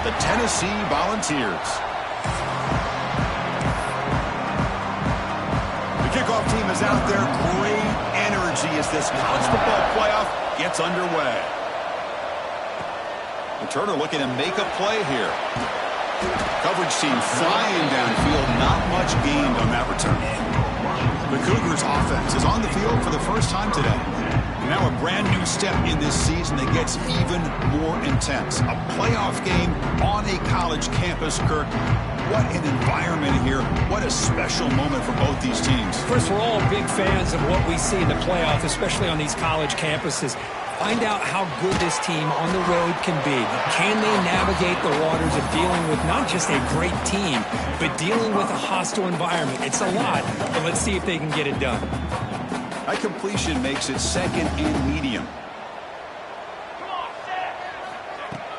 the Tennessee Volunteers. The kickoff team is out there. Great energy as this college football playoff gets underway. Turner looking to make a play here. Coverage team flying downfield. Not much gained on that return. The Cougars offense is on the field for the first time today. And now a brand new step in this season that gets even more intense. A playoff game on a college campus, Kirk. What an environment here. What a special moment for both these teams. First, we're all big fans of what we see in the playoff, especially on these college campuses. Find out how good this team on the road can be. Can they navigate the waters of dealing with not just a great team, but dealing with a hostile environment? It's a lot, but let's see if they can get it done. That completion makes it second and medium.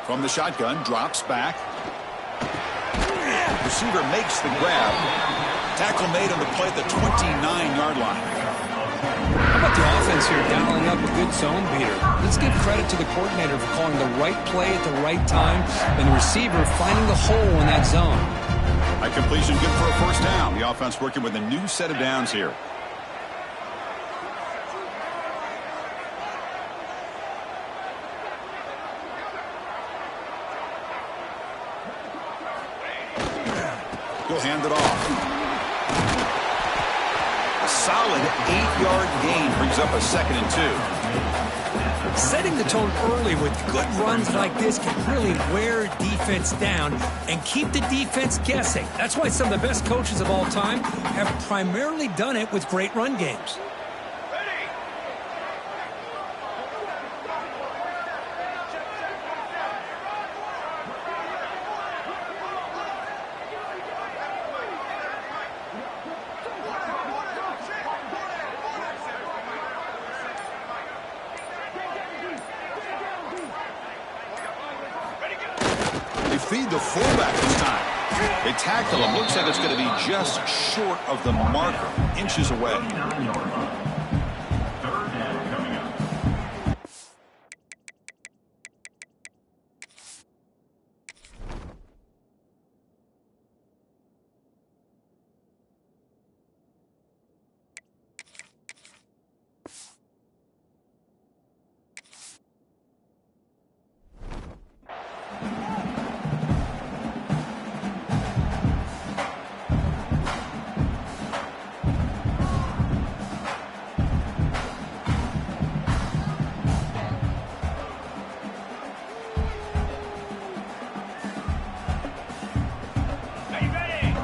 From the shotgun, drops back. Receiver makes the grab. Tackle made on the play at the 29-yard line. How about the offense here dialing up a good zone beater? Let's give credit to the coordinator for calling the right play at the right time and the receiver finding the hole in that zone. A completion good for a first down. The offense working with a new set of downs here. He'll hand it off. Solid 8-yard gain brings up a 2nd and 2. Setting the tone early with good runs like this can really wear defense down and keep the defense guessing. That's why some of the best coaches of all time have primarily done it with great run games. Feed the fullback this time. They tackle him. Looks like it's going to be just short of the marker. Inches away.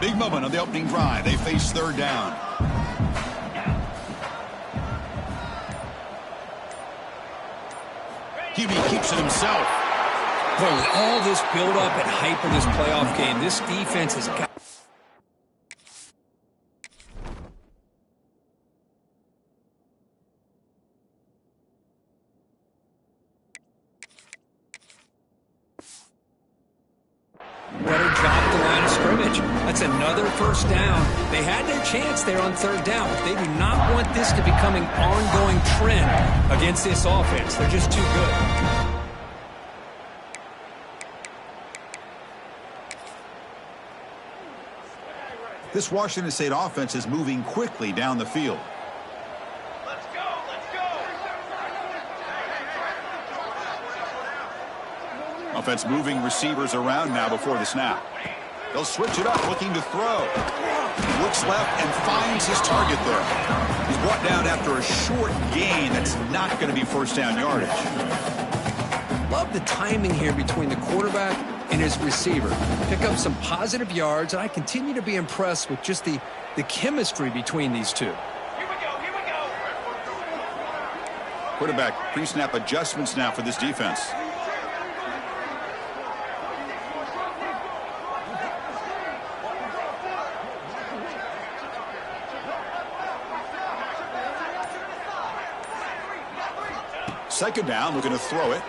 Big moment on the opening drive. They face third down. QB keeps it himself. But with all this build-up and hype in this playoff game, this defense has got... better job at the line of scrimmage. That's another first down. They had their chance there on third down, but they do not want this to become an ongoing trend against this offense. They're just too good. This Washington State offense is moving quickly down the field. Let's go, let's go. Offense moving receivers around now before the snap. They'll switch it up, looking to throw. He looks left and finds his target there. He's brought down after a short gain. That's not going to be first down yardage. Love the timing here between the quarterback and his receiver. Pick up some positive yards, and I continue to be impressed with just the chemistry between these two. Here we go, here we go. Quarterback pre-snap adjustments now for this defense. Second down, looking to throw it.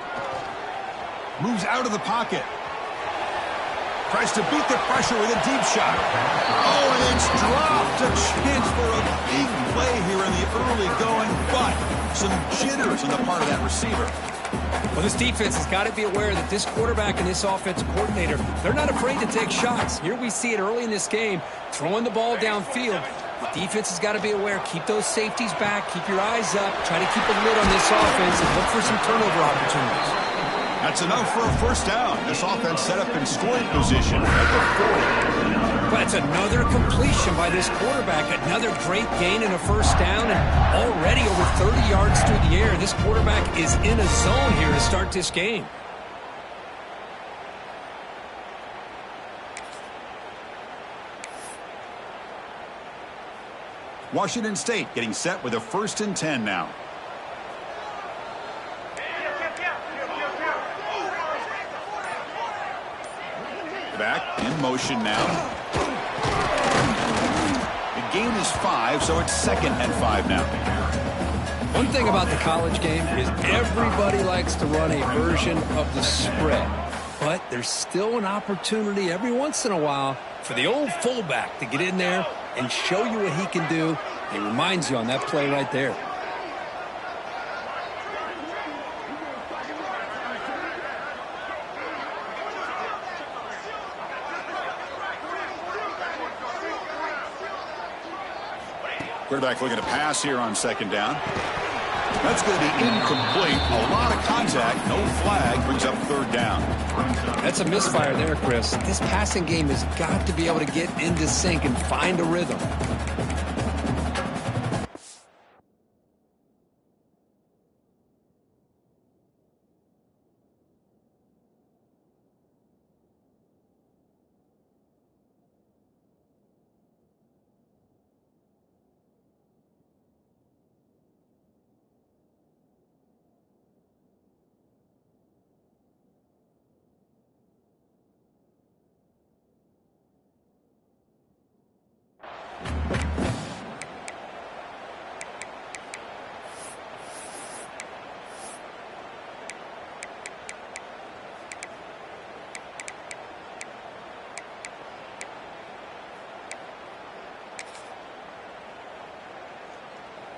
Moves out of the pocket. Tries to beat the pressure with a deep shot. Oh, and it's dropped. A chance for a big play here in the early going, but some jitters on the part of that receiver. Well, this defense has got to be aware that this quarterback and this offensive coordinator, they're not afraid to take shots. Here we see it early in this game, throwing the ball downfield. The defense has got to be aware. Keep those safeties back. Keep your eyes up. Try to keep a lid on this offense and look for some turnover opportunities. That's enough for a first down. This offense set up in scoring position at the 40. But it's another completion by this quarterback. Another great gain in a first down, and already over 30 yards through the air. This quarterback is in a zone here to start this game. Washington State getting set with a 1st and 10 now. Back in motion now. The gain is 5, so it's 2nd and 5 now. One thing about the college game is everybody likes to run a version of the spread. But there's still an opportunity every once in a while for the old fullback to get in there and show you what he can do. He reminds you on that play right there. Quarterback looking to pass here on 2nd down. That's going to be incomplete. A lot of contact. No flag. Brings up 3rd down. That's a misfire there, Chris. This passing game has got to be able to get into sync and find a rhythm.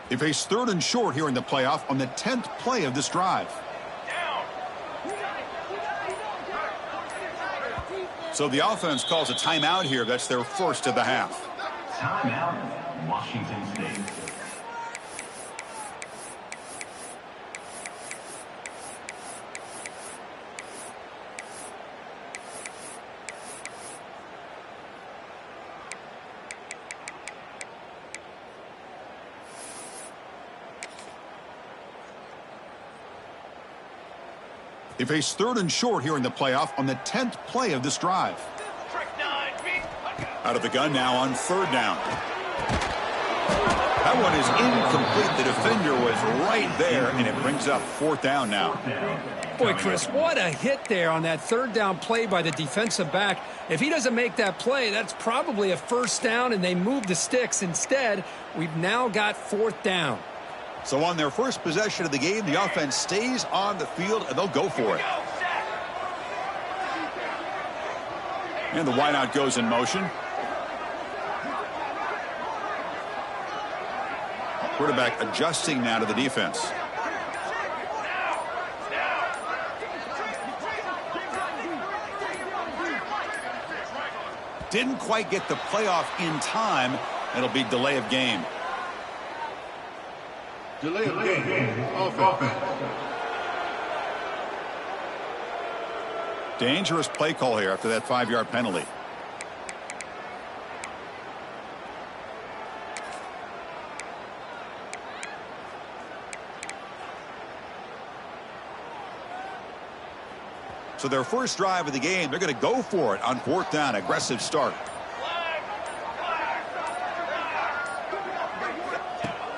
They face 3rd and short here in the playoff on the 10th play of this drive. So the offense calls a timeout here. That's their 1st of the half. Timeout, Washington State. They face 3rd and short here in the playoff on the 10th play of this drive. Out of the gun now on 3rd down. That one is incomplete. The defender was right there, and it brings up 4th down now. Boy, Chris, what a hit there on that 3rd down play by the defensive back. If he doesn't make that play, that's probably a 1st down, and they move the sticks. Instead, we've now got 4th down. So on their first possession of the game, the offense stays on the field, and they'll go for it. And the wideout goes in motion. Quarterback adjusting now to the defense. Didn't quite get the playoff in time. It'll be delay of game. Delay of game. Offense. Dangerous play call here after that 5-yard penalty. So their first drive of the game, they're going to go for it on 4th down. Aggressive start.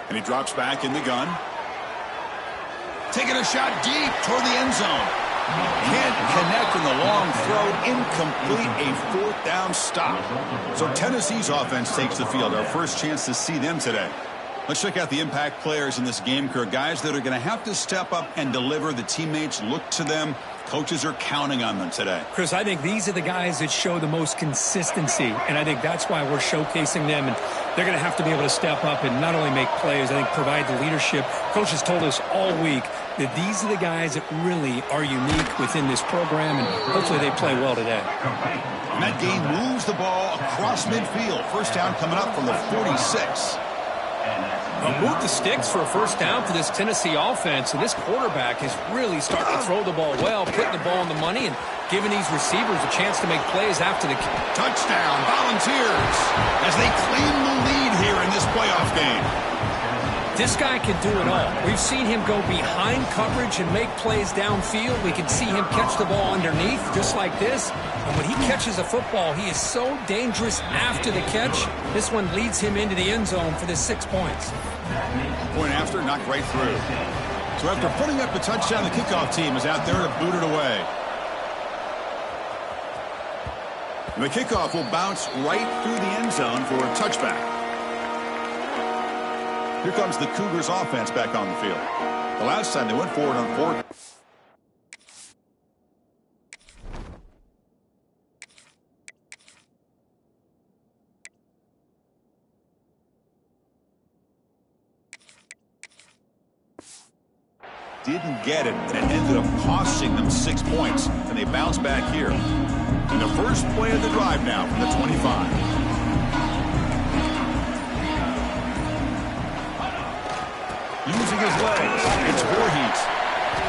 And he drops back in the gun. Taking a shot deep toward the end zone. Can't connect in the long throw. Incomplete. A 4th down stop. So Tennessee's offense takes the field. Our first chance to see them today. Let's check out the impact players in this game, Kirk. Guys that are going to have to step up and deliver. The teammates look to them. Coaches are counting on them today. Chris, I think these are the guys that show the most consistency, and I think that's why we're showcasing them. And they're going to have to be able to step up and not only make plays, I think provide the leadership. Coach has told us all week that these are the guys that really are unique within this program, and hopefully they play well today. And that game moves the ball across midfield. First down coming up from the 46. Move the sticks for a first down for this Tennessee offense, and this quarterback is really starting to throw the ball well, putting the ball on the money and giving these receivers a chance to make plays after the touchdown. Volunteers as they claim the lead here in this playoff game. This guy can do it all. We've seen him go behind coverage and make plays downfield. We can see him catch the ball underneath just like this. And when he catches a football, he is so dangerous after the catch. This one leads him into the end zone for the 6 points. Point after, knocked right through. So after putting up the touchdown, the kickoff team is out there to boot it away. And the kickoff will bounce right through the end zone for a touchback. Here comes the Cougars offense back on the field. The last time they went forward on 4. Didn't get it, and it ended up costing them 6 points, and they bounce back here. And the first play of the drive now from the 25. Using his legs, it's Voorhees.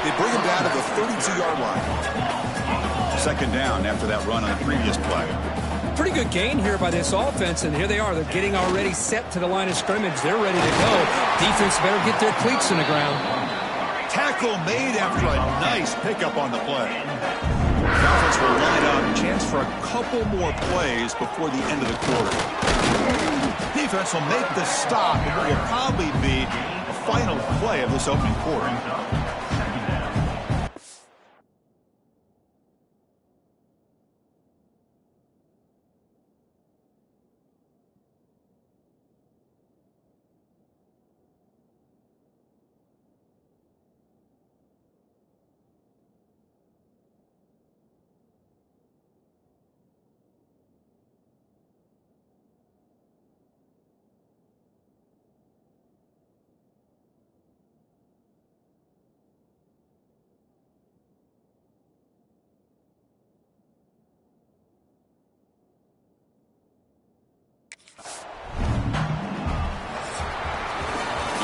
They bring him down to the 32-yard line. Second down after that run on the previous play. Pretty good gain here by this offense, and here they are. They're getting already set to the line of scrimmage. They're ready to go. Defense better get their cleats in the ground. Tackle made after a nice pickup on the play. The offense will line up, chance for a couple more plays before the end of the quarter. Defense will make the stop, and it will probably be the final play of this opening quarter.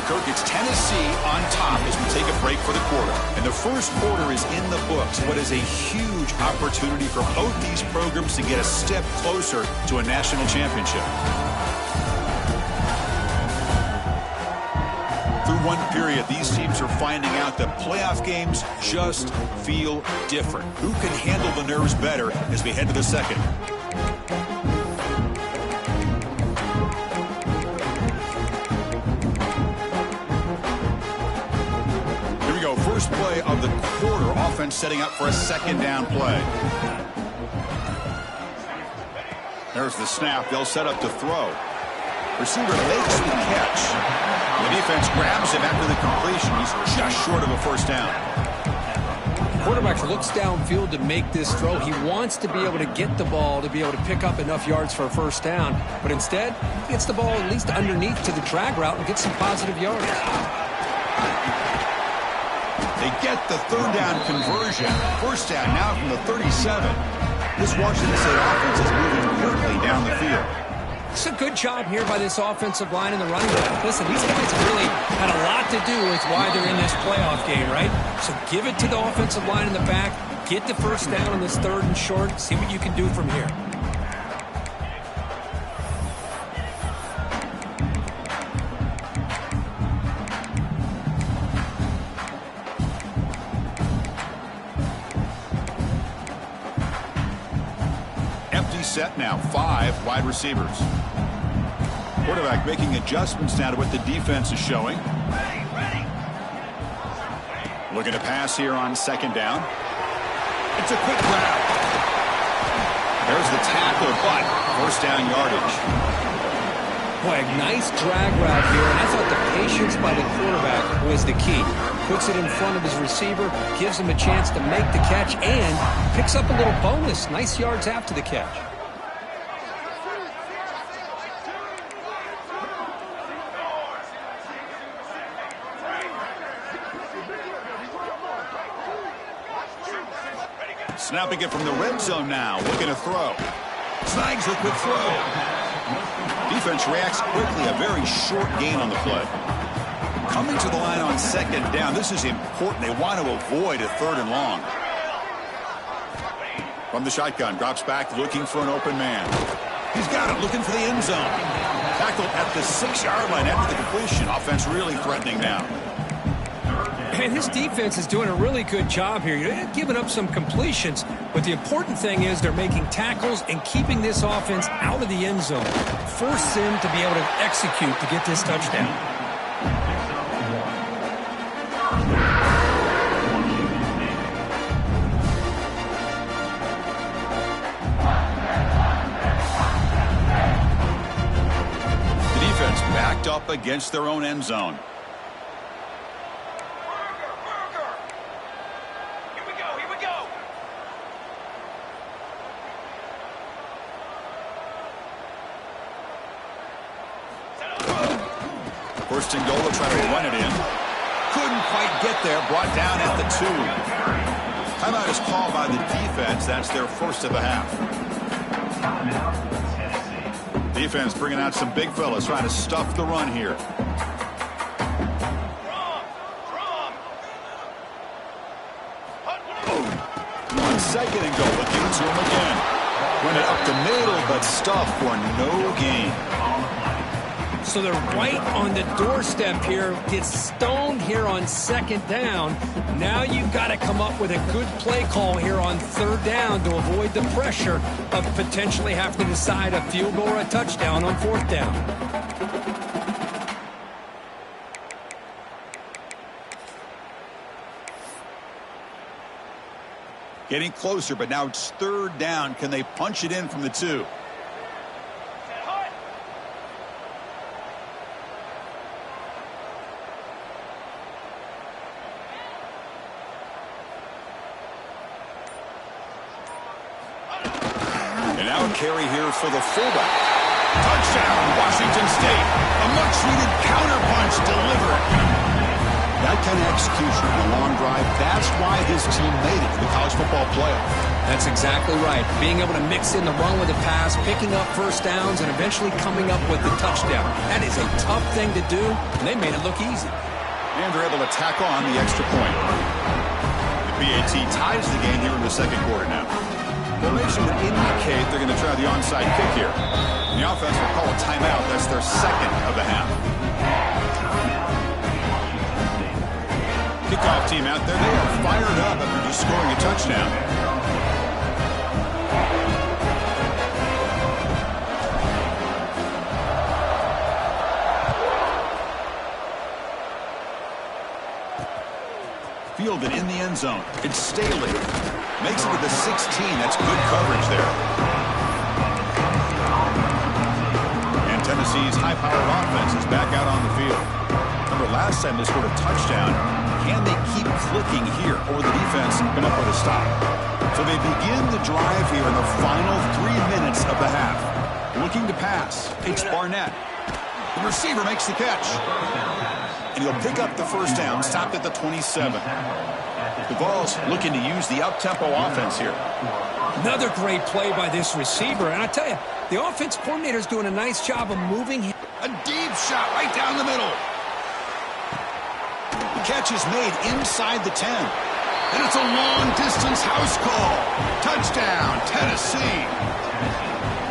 Kirk, it's Tennessee on top as we take a break for the quarter. And the first quarter is in the books. What is a huge opportunity for both these programs to get a step closer to a national championship. Through one period, these teams are finding out that playoff games just feel different. Who can handle the nerves better as we head to the second? First play of the quarter, offense setting up for a second down play. There's the snap. They'll set up to throw. Receiver makes the catch. The defense grabs him after the completion. He's just short of a first down. Quarterback looks downfield to make this throw. He wants to be able to get the ball to be able to pick up enough yards for a first down. But instead, he gets the ball at least underneath to the drag route and gets some positive yards. They get the third down conversion. First down now from the 37. This Washington State offense is moving quickly down the field. It's a good job here by this offensive line in the running back. Listen, these guys have really had a lot to do with why they're in this playoff game, right? So give it to the offensive line in the back. Get the first down on this third and short. See what you can do from here. Set now, 5 wide receivers. Quarterback making adjustments now to what the defense is showing. Looking to pass here on second down. It's a quick grab. There's the tackle, but first down yardage. Boy, a nice drag route here, and I thought the patience by the quarterback was the key. Puts it in front of his receiver, gives him a chance to make the catch, and picks up a little bonus. Nice yards after the catch. Snapping it from the red zone now, looking to throw. Snags the quick throw. Defense reacts quickly, a very short gain on the play. Coming to the line on second down, this is important. They want to avoid a 3rd and long. From the shotgun, drops back, looking for an open man. He's got it, looking for the end zone. Tackled at the 6-yard line after the completion. Offense really threatening now. And his defense is doing a really good job here. You're giving up some completions, but the important thing is they're making tackles and keeping this offense out of the end zone. Force him to be able to execute to get this touchdown. The defense backed up against their own end zone. First and goal, try to run it in. Couldn't quite get there, brought down at the 2. Timeout is called by the defense. That's their first of the half. Defense bringing out some big fellas, trying to stuff the run here. On second and goal, but give it to him again. Went it up the middle, but stuffed for no gain. So they're right on the doorstep here. Gets stoned here on second down. Now you've got to come up with a good play call here on 3rd down to avoid the pressure of potentially having to decide a field goal or a touchdown on 4th down. Getting closer, but now it's 3rd down. Can they punch it in from the 2? Carry here for the fullback. Touchdown, Washington State. A much-needed counterpunch delivered. That kind of execution on a long drive, that's why this team made it to the college football playoff. That's exactly right. Being able to mix in the run with the pass, picking up first downs, and eventually coming up with the touchdown. That is a tough thing to do, and they made it look easy. And they're able to tack on the extra point. The BAT ties the game here in the 2nd quarter now. Formation would indicate they're going to try the onside kick here. And the offense will call a timeout. That's their 2nd of the half. Kickoff team out there. They are fired up after just scoring a touchdown. Fielded in the end zone. It's Staley. Makes it to the 16. That's good coverage there. And Tennessee's high-powered offense is back out on the field. Remember, last time they scored a touchdown. Can they keep clicking here, or the defense come up with a stop? So they begin the drive here in the final 3 minutes of the half. Looking to pass. It's Barnett. The receiver makes the catch. And he'll pick up the first down, stopped at the 27. The Vols looking to use the up-tempo offense here. Another great play by this receiver. And I tell you, the offense coordinator is doing a nice job of moving him. A deep shot right down the middle. The catch is made inside the 10. And it's a long-distance house call. Touchdown, Tennessee.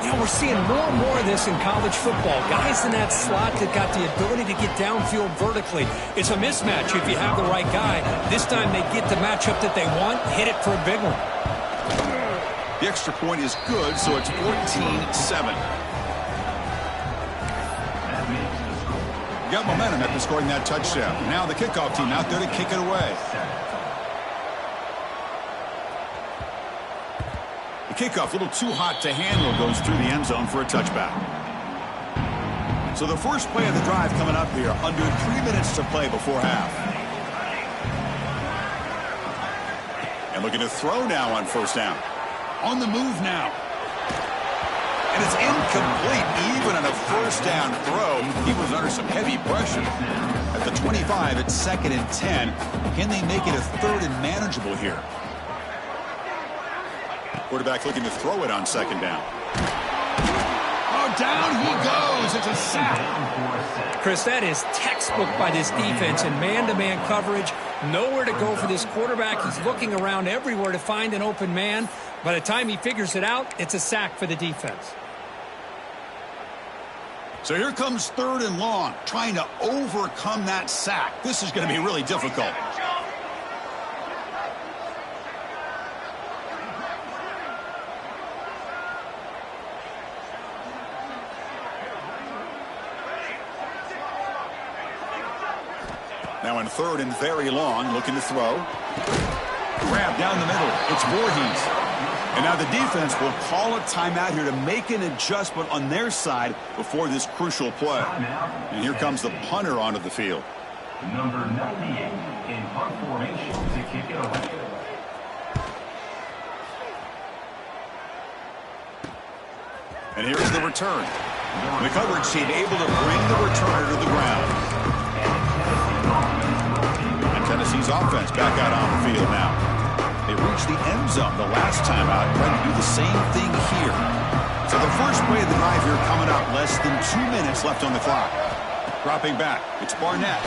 You know, we're seeing more and more of this in college football. Guys in that slot that got the ability to get downfield vertically. It's a mismatch if you have the right guy. This time they get the matchup that they want, hit it for a big one. The extra point is good, so it's 14-7. Got momentum after scoring that touchdown. Now the kickoff team out there to kick it away. The kickoff, a little too hot to handle, goes through the end zone for a touchback. So the first play of the drive coming up here, under 3 minutes to play before half. And looking to throw now on first down. On the move now. And it's incomplete. Even on a first down throw, he was under some heavy pressure. At the 25, it's 2nd and 10. Can they make it a 3rd and manageable here? Quarterback looking to throw it on 2nd down. Oh, down he goes. It's a sack. Chris, that is textbook by this defense in man-to-man coverage. Nowhere to go for this quarterback. He's looking around everywhere to find an open man. By the time he figures it out, it's a sack for the defense. So here comes 3rd and long, trying to overcome that sack. This is going to be really difficult. Now in 3rd and very long, looking to throw. Grab down the middle. It's Voorhees. And now the defense will call a timeout here to make an adjustment on their side before this crucial play. And here comes the punter onto the field. Number 98 in punt formation to kick it away. And here's the return. The coverage team able to bring the returner to the ground. And Tennessee's offense back out on the field now. They reached the end zone the last time out, trying to do the same thing here. So the first play of the drive here coming up, less than 2 minutes left on the clock. Dropping back, it's Barnett.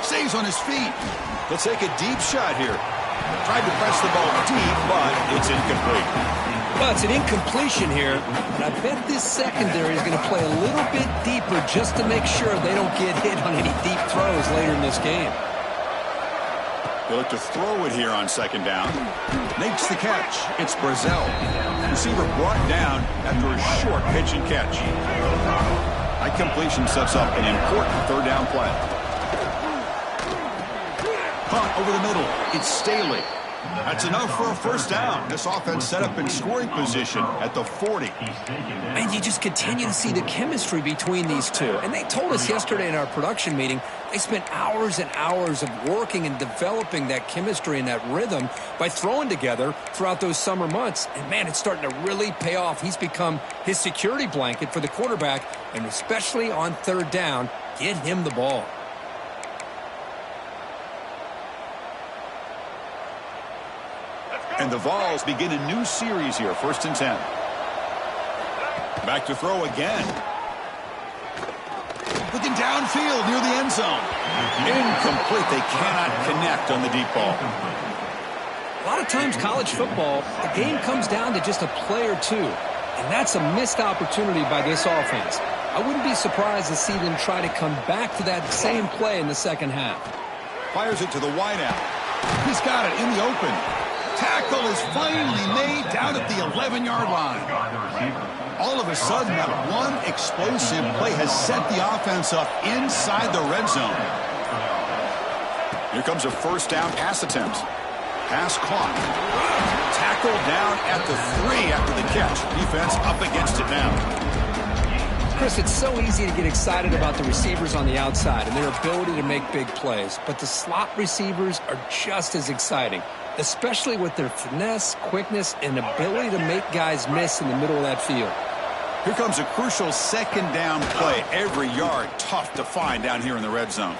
Stays on his feet. They'll take a deep shot here. Tried to press the ball deep, but it's incomplete. Well, it's an incompletion here, but I bet this secondary is going to play a little bit deeper just to make sure they don't get hit on any deep throws later in this game. They look to throw it here on 2nd down. Makes the catch. It's Brazel. Receiver brought down after a short pitch and catch. That completion sets up an important 3rd down play. Punt over the middle. It's Staley. That's enough for a first down. This offense set up in scoring position at the 40. And you just continue to see the chemistry between these two. And they told us yesterday in our production meeting, they spent hours and hours of working and developing that chemistry and that rhythm by throwing together throughout those summer months. And, man, it's starting to really pay off. He's become his security blanket for the quarterback, and especially on 3rd down, get him the ball. And the Vols begin a new series here, 1st and 10. Back to throw again. Looking downfield near the end zone. Incomplete. They cannot connect on the deep ball. A lot of times college football, the game comes down to just a play or two. And that's a missed opportunity by this offense. I wouldn't be surprised to see them try to come back to that same play in the second half. Fires it to the wideout. He's got it in the open. Tackle is finally made down at the 11-yard line. All of a sudden, that one explosive play has set the offense up inside the red zone. Here comes a first down pass attempt. Pass caught. Tackle down at the 3 after the catch. Defense up against it now. Chris, it's so easy to get excited about the receivers on the outside and their ability to make big plays, but the slot receivers are just as exciting, especially with their finesse, quickness, and ability to make guys miss in the middle of that field. Here comes a crucial 2nd down play. Every yard tough to find down here in the red zone.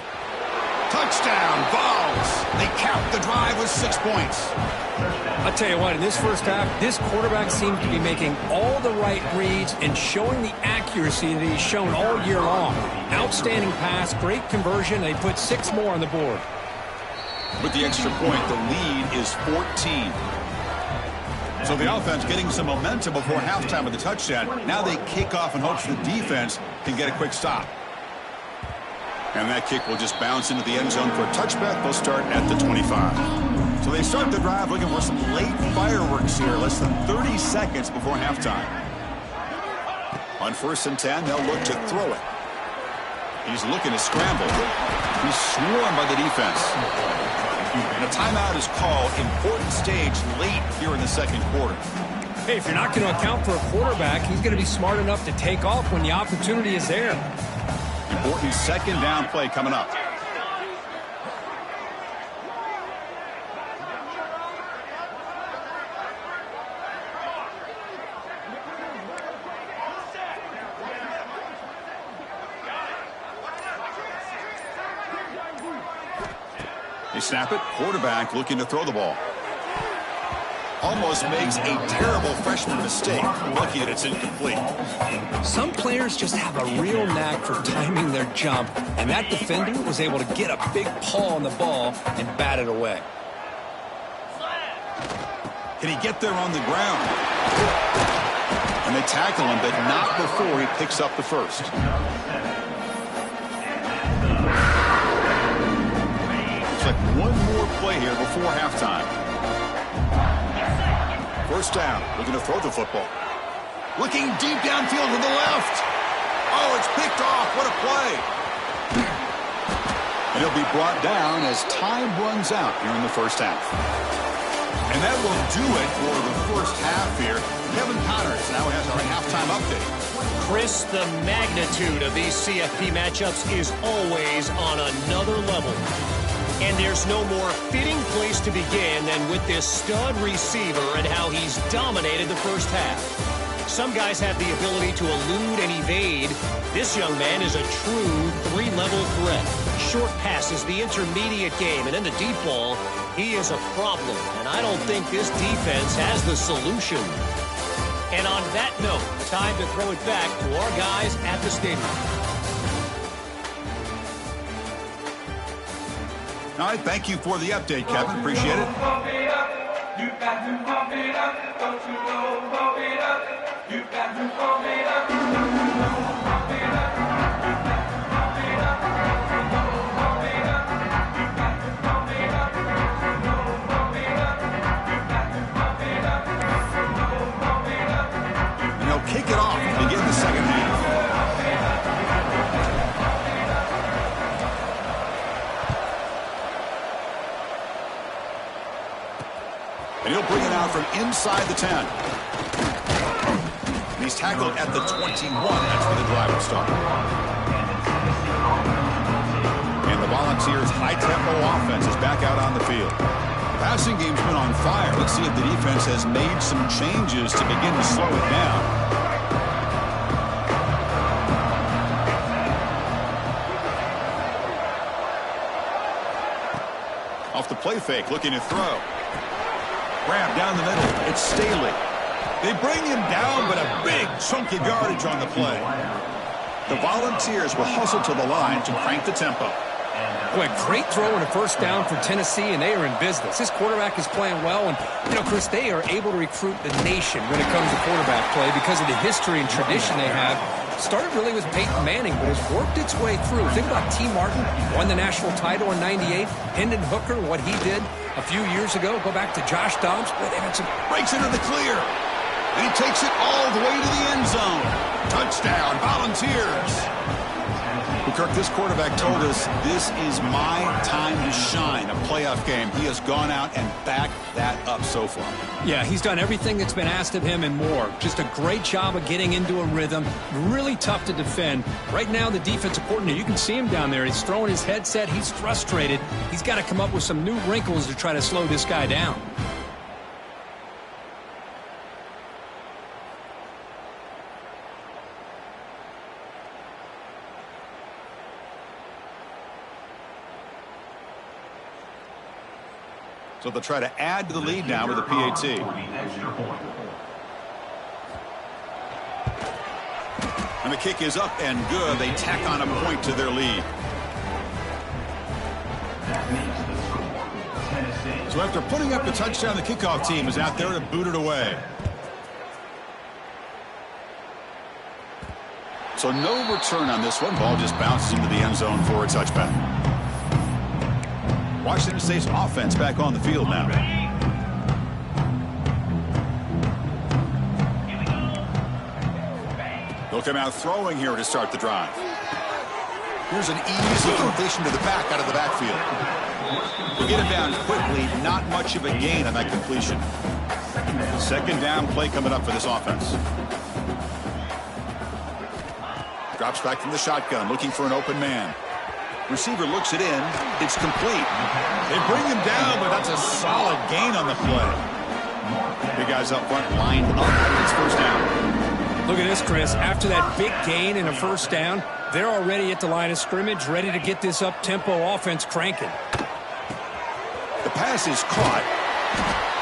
Touchdown, Vols. They cap the drive with 6 points. I'll tell you what, in this first half, this quarterback seemed to be making all the right reads and showing the accuracy that he's shown all year long. Outstanding pass, great conversion. They put 6 more on the board. With the extra point, the lead is 14. So the offense getting some momentum before halftime with the touchdown. Now they kick off in hopes the defense can get a quick stop. And that kick will just bounce into the end zone for a touchback. They'll start at the 25. So they start the drive looking for some late fireworks here, less than 30 seconds before halftime. On 1st and 10, they'll look to throw it. He's looking to scramble. He's swarmed by the defense. And a timeout is called. Important stage late here in the 2nd quarter. Hey, if you're not going to account for a quarterback, he's going to be smart enough to take off when the opportunity is there. Important second down play coming up. They snap it. Quarterback looking to throw the ball. Almost makes a terrible freshman mistake. Lucky that it's incomplete. Some players just have a real knack for timing their jump, and that defender was able to get a big paw on the ball and bat it away. Can he get there on the ground? And they tackle him, but not before he picks up the first. Looks like one more play here before halftime. First down, looking to throw the football. Looking deep downfield to the left. Oh, it's picked off. What a play. And he'll be brought down as time runs out here in the first half. And that will do it for the first half here. Kevin Connors now has our halftime update. Chris, the magnitude of these CFP matchups is always on another level. And there's no more fitting place to begin than with this stud receiver and how he's dominated the first half. Some guys have the ability to elude and evade. This young man is a true three-level threat. Short passes, the intermediate game, and in the deep ball, he is a problem. And I don't think this defense has the solution. And on that note, time to throw it back to our guys at the stadium. All right, thank you for the update, Kevin. Appreciate it. And he'll kick it off to begin the second half. And he'll bring it out from inside the 10. And he's tackled at the 21. That's where the drive will start. And the Volunteers' high-tempo offense is back out on the field. The passing game's been on fire. Let's see if the defense has made some changes to begin to slow it down. Off the play fake, looking to throw. Grab down the middle. It's Staley. They bring him down, but a big chunk of yardage on the play. The Volunteers will hustle to the line to crank the tempo. Boy, great throw and a first down for Tennessee, and they are in business. This quarterback is playing well, and, you know, Chris, they are able to recruit the nation when it comes to quarterback play because of the history and tradition they have. Started really with Peyton Manning, but has worked its way through. Think about T. Martin, won the national title in '98. Hendon Hooker, what he did a few years ago. Go back to Josh Dobbs. Boy, they had some... Breaks into the clear. And he takes it all the way to the end zone. Touchdown, Volunteers. Kirk, this quarterback told us this is my time to shine, a playoff game. He has gone out and backed that up so far. Yeah, he's done everything that's been asked of him and more. Just a great job of getting into a rhythm. Really tough to defend. Right now, the defensive coordinator, you can see him down there. He's throwing his headset. He's frustrated. He's got to come up with some new wrinkles to try to slow this guy down. So they'll try to add to the lead now with a PAT. And the kick is up and good. They tack on a point to their lead. So after putting up the touchdown, the kickoff team is out there to boot it away. So no return on this one. Ball just bounces into the end zone for a touchback. Washington State's offense back on the field now. They'll come out throwing here to start the drive. Here's an easy completion to the back out of the backfield. We'll get him down quickly. Not much of a gain on that completion. Second down play coming up for this offense. Drops back from the shotgun, looking for an open man. Receiver looks it in. It's complete. They bring him down, but that's a solid gain on the play. Big guys up front lined up. It's first down. Look at this, Chris. After that big gain and a first down, they're already at the line of scrimmage, ready to get this up-tempo offense cranking. The pass is caught.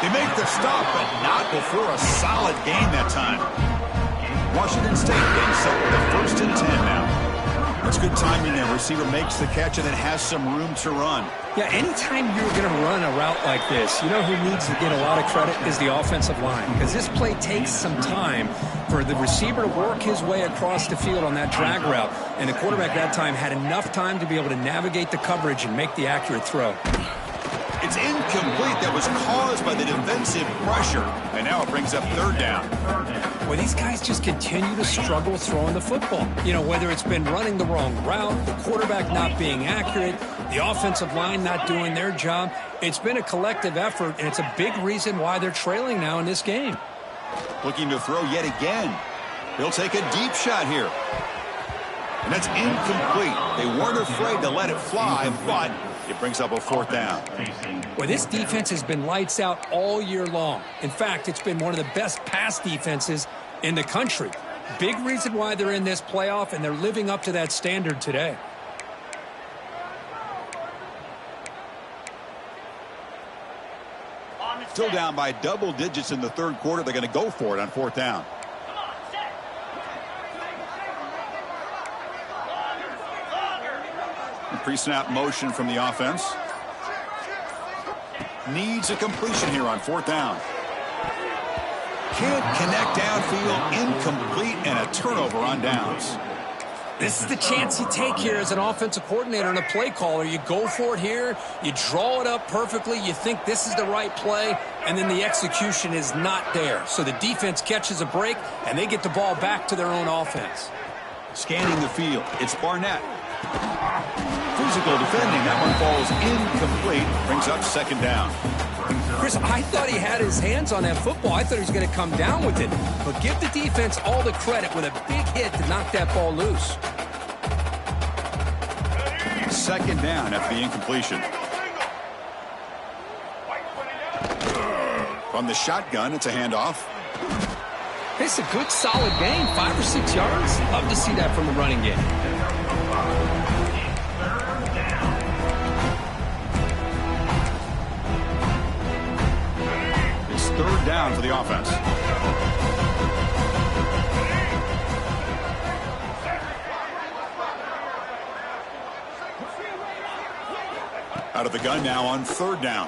They make the stop, but not before a solid gain that time. Washington State getting set with a 1st and 10 now. That's good timing there. Receiver makes the catch and then has some room to run. Yeah, anytime you're going to run a route like this, you know who needs to get a lot of credit is the offensive line, because this play takes some time for the receiver to work his way across the field on that drag route, and the quarterback that time had enough time to be able to navigate the coverage and make the accurate throw. It's incomplete. That was caused by the defensive pressure, and now it brings up 3rd down. Well, these guys just continue to struggle throwing the football. You know, whether it's been running the wrong route, the quarterback not being accurate, the offensive line not doing their job. It's been a collective effort, and it's a big reason why they're trailing now in this game. Looking to throw yet again. He'll take a deep shot here. And that's incomplete. They weren't afraid to let it fly, but it brings up a 4th down. Well, this defense has been lights out all year long. In fact, it's been one of the best pass defenses in the country. Big reason why they're in this playoff, and they're living up to that standard today. Still down by double digits in the 3rd quarter. They're going to go for it on 4th down. Pre-snap motion from the offense. Needs a completion here on 4th down. Can't connect downfield, incomplete, and a turnover on downs. This is the chance you take here as an offensive coordinator and a play caller. You go for it here, you draw it up perfectly, you think this is the right play, and then the execution is not there. So the defense catches a break, and they get the ball back to their own offense. Scanning the field, it's Barnett. Physical defending, that one falls incomplete, brings up 2nd down. Chris, I thought he had his hands on that football. I thought he was going to come down with it. But give the defense all the credit with a big hit to knock that ball loose. 2nd down after the incompletion. From the shotgun, it's a handoff. It's a good, solid gain, 5 or 6 yards. Love to see that from the running game. It's 3rd down for the offense. Out of the gun now on 3rd down.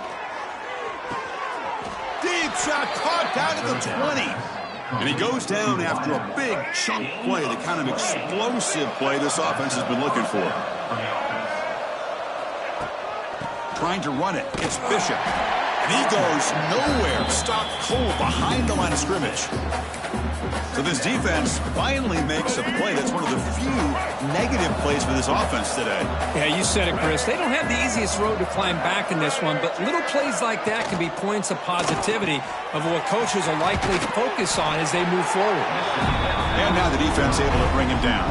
Deep shot caught down at the 20. And he goes down after a big chunk play, the kind of explosive play this offense has been looking for. Trying to run it. It's Bishop. And he goes nowhere. Stopped cold behind the line of scrimmage. So this defense finally makes a play. That's one of the few negative plays for this offense today. Yeah, you said it, Chris. They don't have the easiest road to climb back in this one, but little plays like that can be points of positivity of what coaches are likely to focus on as they move forward. And now the defense able to bring him down.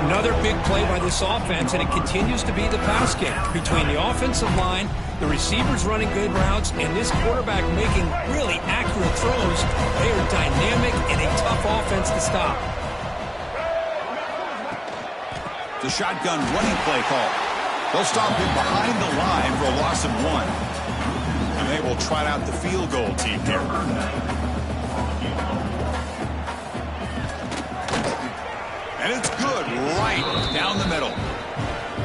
Another big play by this offense, and it continues to be the pass game between the offensive line, the receivers running good routes, and this quarterback making really accurate throws. They are dynamic and a tough offense to stop. The shotgun running play call. They'll stop him behind the line for a loss of 1. And they will trot out the field goal team here. And it's good right down the middle.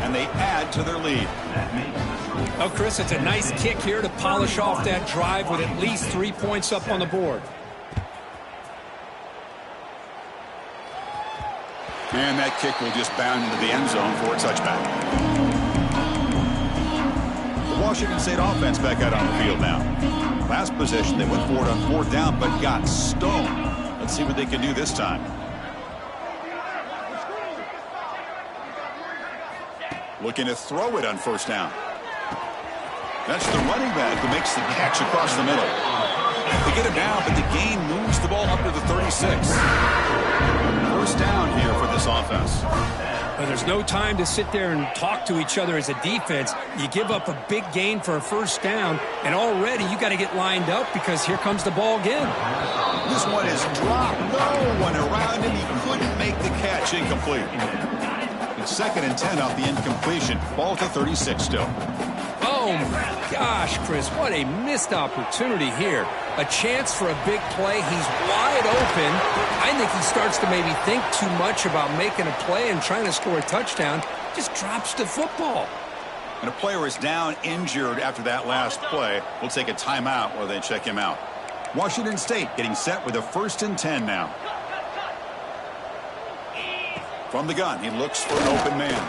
And they add to their lead. Oh, Chris, it's a nice kick here to polish off that drive with at least 3 points up on the board. And that kick will just bound into the end zone for a touchback. The Washington State offense back out on the field now. Last possession, they went for it on 4th down, but got stoned. Let's see what they can do this time. Looking to throw it on 1st down. That's the running back who makes the catch across the middle. They get him down, but the gain moves the ball up to the 36. First down here for this offense. Well, there's no time to sit there and talk to each other as a defense. You give up a big gain for a first down, and already you got to get lined up because here comes the ball again. This one is dropped. No one around him. He couldn't make the catch. Incomplete. It's 2nd and 10 off the incompletion. Ball to 36 still. Oh, my gosh, Chris, what a missed opportunity here. A chance for a big play. He's wide open. I think he starts to maybe think too much about making a play and trying to score a touchdown. Just drops the football. And a player is down injured after that last play. We'll take a timeout while they check him out. Washington State getting set with a 1st and 10 now. From the gun, he looks for an open man.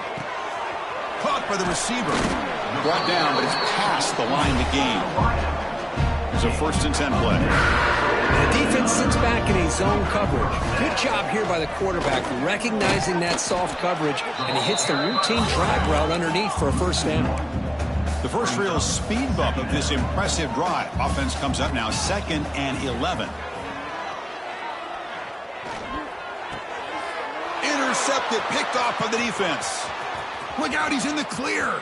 Caught by the receiver. Brought down, but it's past the line to gain. It's a 1st and 10 play. The defense sits back in a zone coverage. Good job here by the quarterback recognizing that soft coverage, and he hits the routine drag route underneath for a first down. The first real speed bump of this impressive drive. Offense comes up now 2nd and 11. Intercepted, picked off by the defense. Look out, he's in the clear.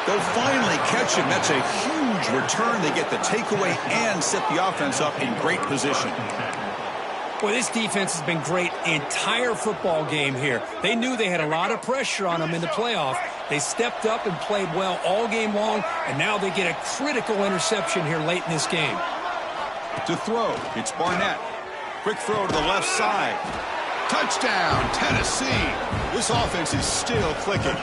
They'll finally catch him. That's a huge return. They get the takeaway and set the offense up in great position. Boy, this defense has been great the entire football game here. They knew they had a lot of pressure on them in the playoff. They stepped up and played well all game long, and now they get a critical interception here late in this game. To throw, it's Barnett. Quick throw to the left side. Touchdown, Tennessee. This offense is still clicking.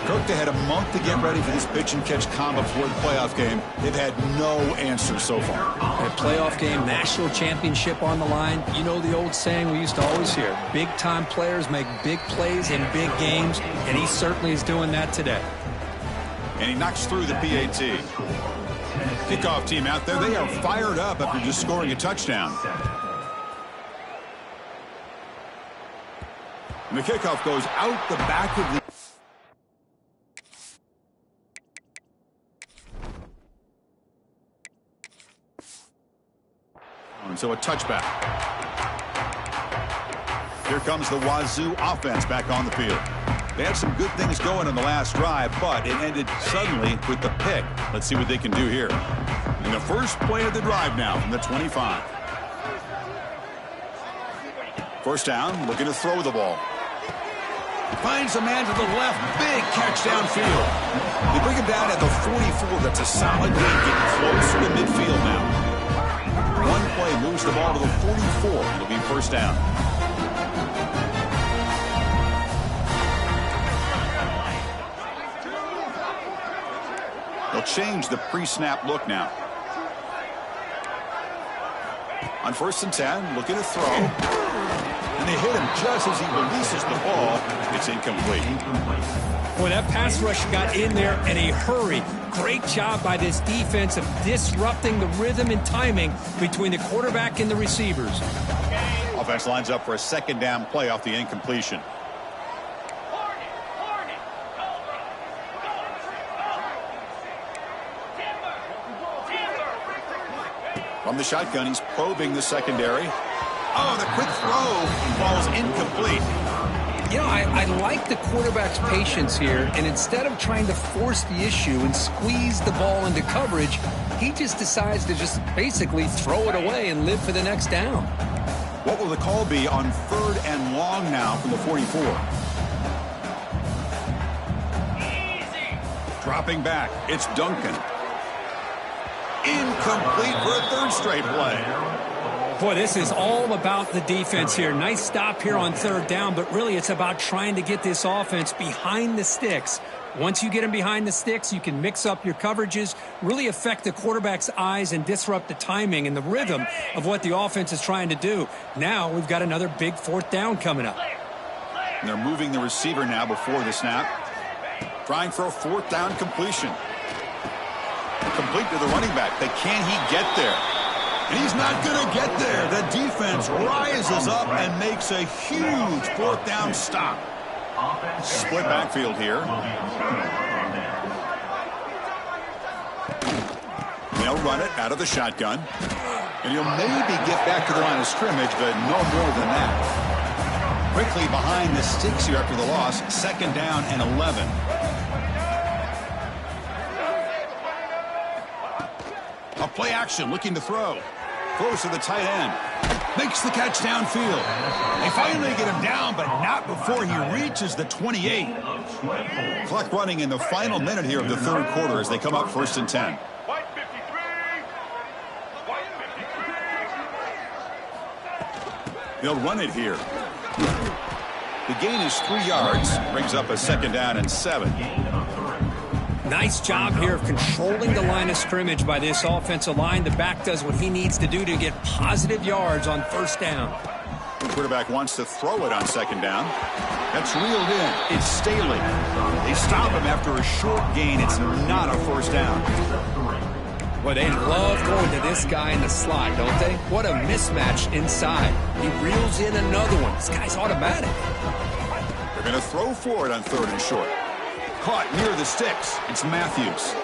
Kirk, they had a month to get ready for this pitch-and-catch combo before the playoff game. They've had no answers so far. A playoff game, national championship on the line. You know the old saying we used to always hear, big-time players make big plays in big games, and he certainly is doing that today. And he knocks through the PAT. Kickoff team out there, they are fired up after just scoring a touchdown. And the kickoff goes out the back of the... And so a touchback. Here comes the Wazoo offense back on the field. They had some good things going on the last drive, but it ended suddenly with the pick. Let's see what they can do here. And the first play of the drive now from the 25. First down, looking to throw the ball. Finds a man to the left. Big catch downfield. They bring him down at the 44. That's a solid gain, getting closer to midfield now. One play moves the ball to the 44. It'll be first down. They'll change the pre-snap look now. On 1st and 10, looking to throw. And they hit him just as he releases the ball. It's incomplete. Boy, that pass rush got in there in a hurry. Great job by this defense of disrupting the rhythm and timing between the quarterback and the receivers. Offense lines up for a 2nd down play off the incompletion. From the shotgun, he's probing the secondary. Oh, the quick throw falls incomplete. You know, I like the quarterback's patience here, and instead of trying to force the issue and squeeze the ball into coverage, he just decides to just basically throw it away and live for the next down. What will the call be on 3rd and long now from the 44? Easy. Dropping back, it's Duncan. Incomplete for a 3rd straight play. Boy, this is all about the defense here. Nice stop here on 3rd down, but really it's about trying to get this offense behind the sticks. Once you get them behind the sticks, you can mix up your coverages, really affect the quarterback's eyes and disrupt the timing and the rhythm of what the offense is trying to do. Now we've got another big 4th down coming up. And they're moving the receiver now before the snap. Trying for a 4th down completion. Complete to the running back, but can he get there? And he's not going to get there. The defense rises up and makes a huge 4th down stop. Split backfield here. They'll run it out of the shotgun. And he'll maybe get back to the line of scrimmage, but no more than that. Quickly behind the sticks here after the loss. 2nd down and 11. A play action looking to throw. Throws to the tight end. Makes the catch downfield. They finally get him down, but not before he reaches the 28. Clock running in the final minute here of the 3rd quarter as they come up 1st and 10. They'll run it here. The gain is 3 yards. Brings up a 2nd down and 7. Nice job here of controlling the line of scrimmage by this offensive line. The back does what he needs to do to get positive yards on 1st down. The quarterback wants to throw it on 2nd down. That's reeled in. It's Staley. They stop him after a short gain. It's not a 1st down. Well, they love going to this guy in the slot, don't they? What a mismatch inside. He reels in another one. This guy's automatic. They're going to throw for it on 3rd and short. Caught near the sticks. It's Matthews.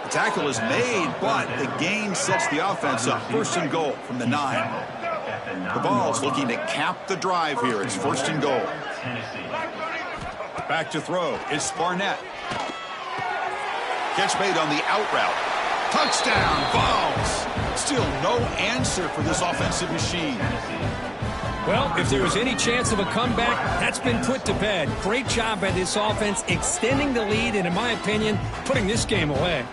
The tackle is made, but the gain sets the offense up. 1st and goal from the 9. The Vols looking to cap the drive here. It's 1st and goal. Back to throw. It's Barnett. Catch made on the out route. Touchdown, Vols. Still no answer for this offensive machine. Well, if there was any chance of a comeback, that's been put to bed. Great job by this offense extending the lead and, in my opinion, putting this game away.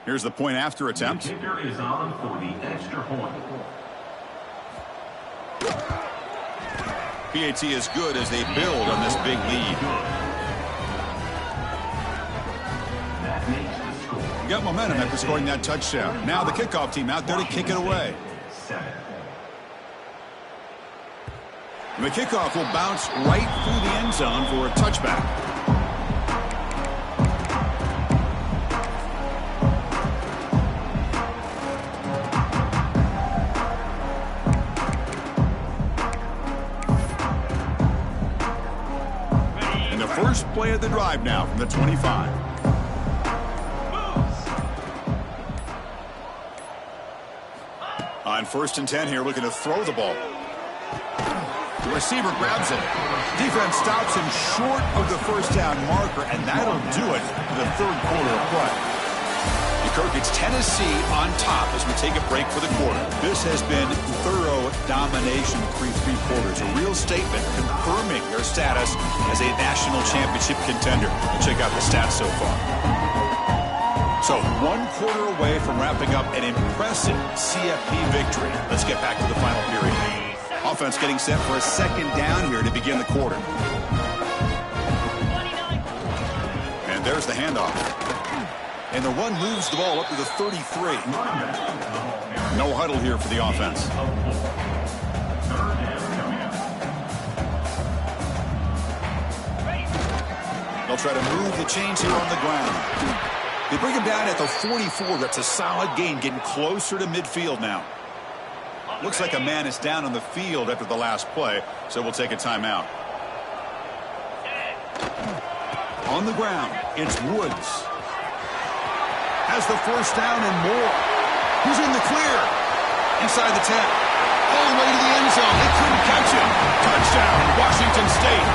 Here's the point after attempt. The kicker is on for the extra point. PAT is good as they build on this big lead. That makes the score. Got momentum after scoring that touchdown. Now the kickoff team out there to kick it away. 7. And the kickoff will bounce right through the end zone for a touchback. First play of the drive now from the 25. On 1st and 10 here, looking to throw the ball. The receiver grabs it. Defense stops him short of the 1st down marker, and that'll do it for the 3rd quarter of play. Kirk, it's Tennessee on top as we take a break for the quarter. This has been thorough domination through 3 quarters. A real statement confirming their status as a national championship contender. Check out the stats so far. So 1 quarter away from wrapping up an impressive CFP victory. Let's get back to the final period. Offense getting set for a 2nd down here to begin the quarter. And there's the handoff. And the run moves the ball up to the 33. No huddle here for the offense. They'll try to move the chains here on the ground. They bring him down at the 44. That's a solid gain, getting closer to midfield now. Looks like a man is down on the field after the last play, so we'll take a timeout. On the ground, it's Woods. Has the 1st down and more. Who's in the clear? Inside the 10. All the way to the end zone. They couldn't catch him. Touchdown, Washington State.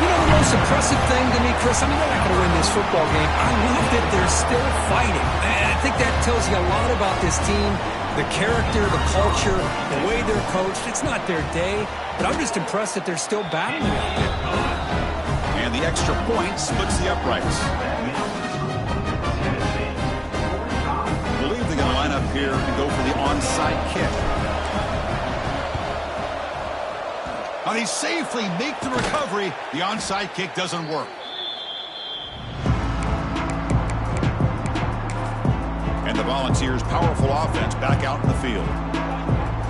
You know the most impressive thing to me, Chris? I mean, they're not going to win this football game. I love that they're still fighting. And I think that tells you a lot about this team. The character, the culture, the way they're coached. It's not their day, but I'm just impressed that they're still battling out there. And the extra point splits the uprights. Believe they're going to line up here and go for the onside kick. Now they safely make the recovery. The onside kick doesn't work. And the Volunteers' powerful offense back out in the field.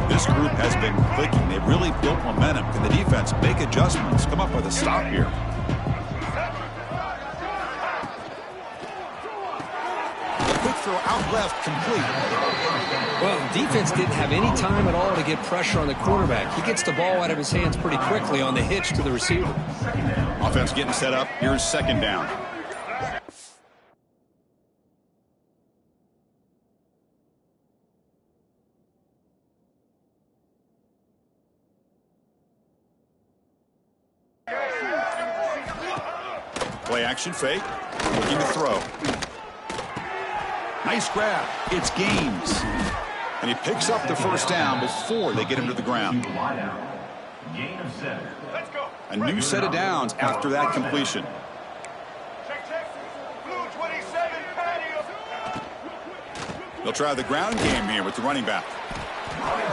This group has been clicking. They've really built momentum. Can the defense make adjustments? Come up with a stop here. throw out left complete. Well, defense didn't have any time at all to get pressure on the quarterback. He gets the ball out of his hands pretty quickly on the hitch to the receiver. Offense getting set up. Here's second down. Play action fake. Looking to throw. Nice grab. It's Gaines. And he picks up the first down before they get him to the ground. Gain of 7. Let's go. A new set of downs after that completion. Check. Blue 27, patio. They'll try the ground game here with the running back.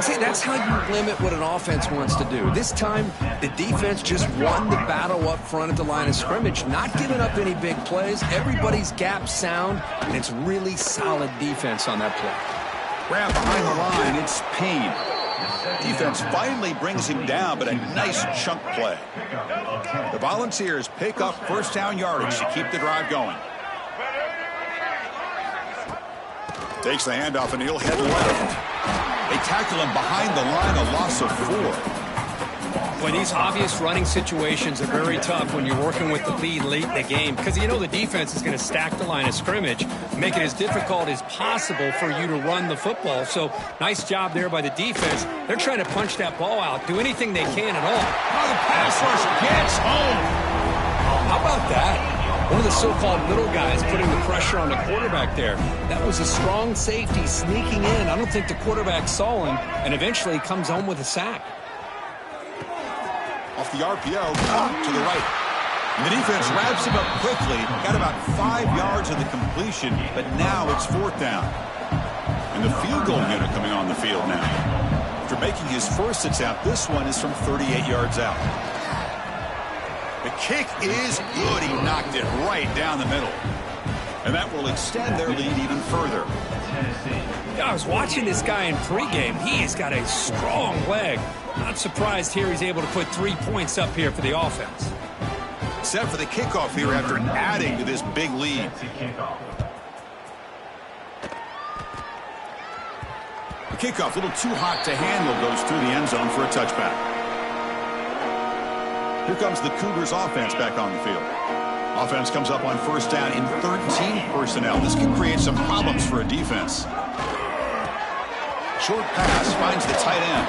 See, that's how you limit what an offense wants to do. This time, the defense just won the battle up front at the line of scrimmage, not giving up any big plays. Everybody's gap sound, and it's really solid defense on that play. Grab behind the line, it's Payne. Defense finally brings him down, but a nice chunk play. The Volunteers pick up first down yardage to keep the drive going. Takes the handoff, and he'll head left. They tackle him behind the line, a loss of 4. Well, these obvious running situations are very tough when you're working with the lead late in the game because you know the defense is going to stack the line of scrimmage, make it as difficult as possible for you to run the football. So nice job there by the defense. They're trying to punch that ball out, do anything they can at all. Oh, the pass rush gets home. How about that? One of the so-called little guys putting the pressure on the quarterback there. That was a strong safety sneaking in. I don't think the quarterback saw him, and eventually comes home with a sack. Off the RPO, to the right. And the defense wraps him up quickly. Got about 5 yards of the completion, but now it's 4th down. And the field goal unit coming on the field now. After making his first attempt, this one is from 38 yards out. The kick is good. He knocked it right down the middle. And that will extend their lead even further. I was watching this guy in pregame. He has got a strong leg. Not surprised here he's able to put 3 points up here for the offense. Set for the kickoff here after adding to this big lead. The kickoff, a little too hot to handle, goes through the end zone for a touchback. Here comes the Cougars offense back on the field. Offense comes up on first down in 13 personnel. This can create some problems for a defense. Short pass finds the tight end.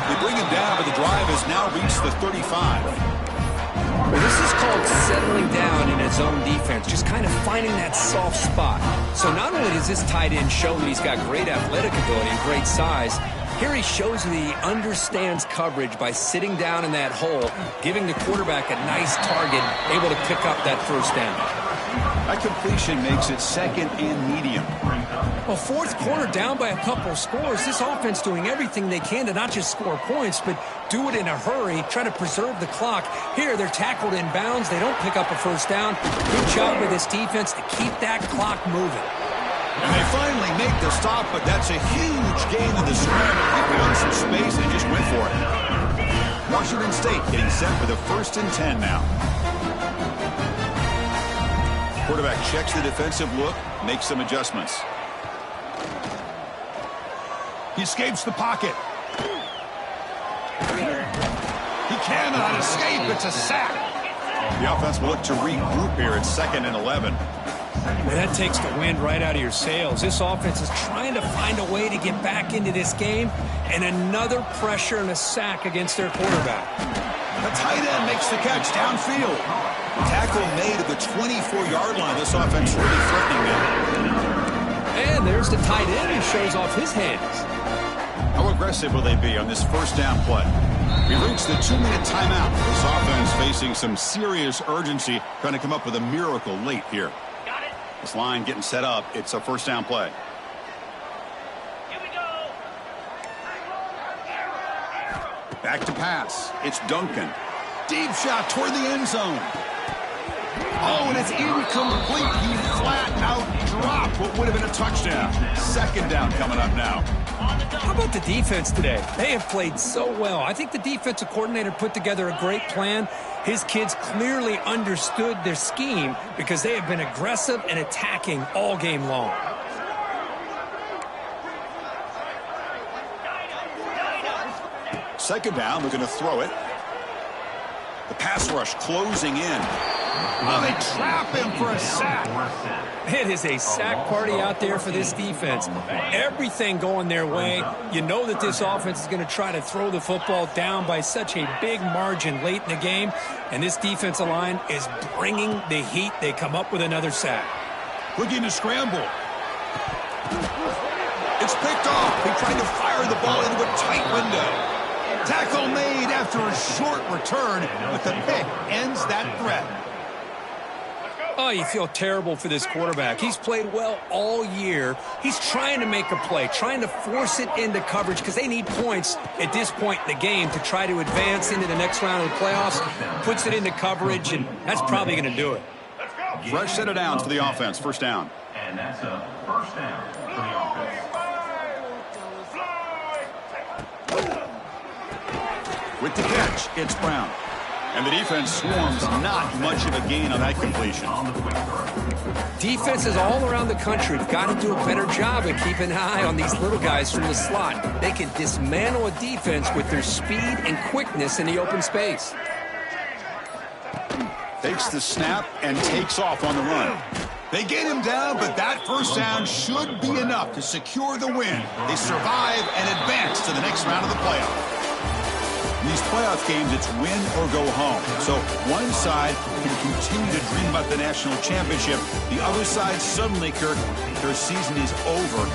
They bring him down, but the drive has now reached the 35. Well, this is called settling down in his own defense, just kind of finding that soft spot. So not only does this tight end show that he's got great athletic ability and great size, here he shows that he understands coverage by sitting down in that hole, giving the quarterback a nice target, able to pick up that first down. That completion makes it 2nd and medium. Well, 4th quarter down by a couple of scores. This offense doing everything they can to not just score points, but do it in a hurry, try to preserve the clock. Here, they're tackled in bounds. They don't pick up a first down. Good job by this defense to keep that clock moving. And they finally make the stop, but that's a huge gain in the scramble. He found some space and just went for it. Washington State getting set for the 1st and 10 now. Quarterback checks the defensive look, makes some adjustments. He escapes the pocket. He cannot escape. It's a sack. The offense will look to regroup here. It's 2nd and 11. Well, that takes the wind right out of your sails. This offense is trying to find a way to get back into this game, and another pressure and a sack against their quarterback. The tight end makes the catch downfield. Tackle made at the 24-yard line. This offense really threatening them. And there's the tight end who shows off his hands. How aggressive will they be on this first down play? We've reached the 2-minute timeout. This offense facing some serious urgency, trying to come up with a miracle late here. This line getting set up. It's a first down play. Here we go. Back to pass. It's Duncan. Deep shot toward the end zone. Oh, and it's incomplete. He flat out dropped what would have been a touchdown. 2nd down coming up now. How about the defense today? They have played so well. I think the defensive coordinator put together a great plan. His kids clearly understood their scheme because they have been aggressive and attacking all game long. Second down, they're going to throw it. The pass rush closing in. Oh, they trap him for a sack. It is a sack party out there for this defense. Everything going their way. You know that this offense is going to try to throw the football down by such a big margin late in the game, and this defensive line is bringing the heat. They come up with another sack. Looking to scramble. It's picked off. He tried to fire the ball into a tight window. Tackle made after a short return, but the pick ends that threat. Oh, you feel terrible for this quarterback. He's played well all year. He's trying to make a play, trying to force it into coverage because they need points at this point in the game to try to advance into the next round of the playoffs. Puts it into coverage, and that's probably going to do it. Fresh set of downs for the offense. First down. And that's a first down for the offense. With the catch, it's Brown. And the defense swarms not much of a gain on that completion. Defenses all around the country have got to do a better job of keeping an eye on these little guys from the slot. They can dismantle a defense with their speed and quickness in the open space. Takes the snap and takes off on the run. They get him down, but that first down should be enough to secure the win. They survive and advance to the next round of the playoff. In these playoff games, it's win or go home. So one side can continue to dream about the national championship. The other side suddenly, Kirk, their season is over.